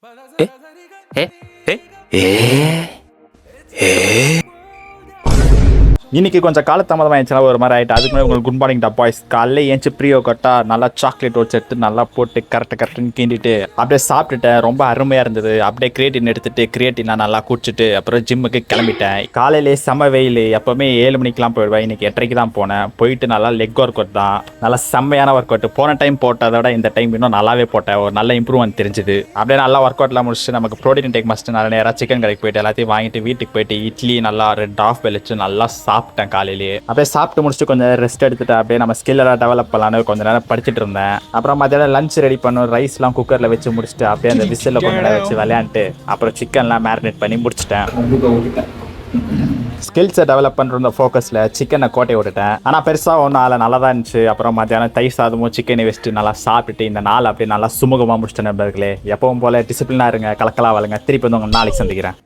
ええஇன்னைக்கு கொஞ்சம் காலதாமதமாயிடுச்சுனா ஒரு மாதிரி ஆகிட்டு. அதுக்கு முன்னாடி உங்களுக்கு குட் மார்னிங் டா பாய்ஸ். காலையில் ஏஞ்சி ப்ரீயோ கட்டா நல்லா சாக்லேட் ஓட்ஸ் எடுத்து நல்லா போட்டு கரெக்டுன்னு கிண்டிட்டு அப்படியே சாப்பிட்டுட்டேன். ரொம்ப அருமையாக இருந்தது. அப்படியே கிரியேட்டின் எடுத்துட்டு கிரியேட்டினா நல்லா குடிச்சிட்டு அப்புறம் ஜிம்முக்கு கிளம்பிட்டேன். காலையிலே செம்ம வெயில். எப்போவுமே 7 மணிக்கெலாம் போயிடுவேன். இன்னைக்கு 8:30 தான் போனேன். போயிட்டு நல்லா லெக் ஒர்க் அவுட் தான், நல்லா செம்மையான ஒர்க் அவுட். போன டைம் போட்டதை விட இந்த டைம் இன்னும் நல்லாவே போட்டேன். ஒரு நல்ல இம்ப்ரூவ்மெண்ட் தெரிஞ்சுது. அப்படியே நல்லா ஒர்க் அவுட்லாம் முடிச்சுட்டு நமக்கு ப்ரோட்டீன் டேக் மஸ்ட்டு நல்ல நேராக சிக்கன் கடைக்கு போயிட்டு எல்லாத்தையும் வாங்கிட்டு வீட்டுக்கு போயிட்டு இட்லி நல்லா 2 ஆஃப் வெளிச்சு நல்லா சாப்பிட்டேன். காலையிலேயே அப்படியே சாப்பிட்டு முடிச்சுட்டு கொஞ்சம் ரெஸ்ட் எடுத்துட்டு அப்படியே நம்ம ஸ்கில் எல்லாம் டெவலப் பண்ணலான்னு கொஞ்ச நேரம் படிச்சுட்டு இருந்தேன். அப்புறம் மத்தியானம் லஞ்ச் ரெடி பண்ணும். ரைஸ்லாம் குக்கரில் வச்சு முடிச்சுட்டு அப்படியே அந்த விசிலில் கொஞ்ச நேரம் வச்சு விளையாண்டு அப்புறம் சிக்கன்லாம் மேரினேட் பண்ணி முடிச்சிட்டேன். ஸ்கில்ஸை டெவலப் பண்ணுற ஃபோக்கஸில் சிக்கனை கோட்டை விட்டுட்டேன். ஆனால் பெருசாக ஒன்றும் அதில் நல்லா தான் இருந்துச்சு. அப்புறம் மத்தியானம் தயிர் சாதமும் சிக்கனை வச்சுட்டு நல்லா சாப்பிட்டுட்டு இந்த நாள் அப்படியே நல்லா சுமூகமாக முடிச்சிட்டேன் நண்பர்களே. எப்பவும் போல டிசிப்ளினாக இருங்க, கலக்கலாம் வளங்க. திருப்பி வந்து உங்கள் நாளைக்கு சந்திக்கிறேன்.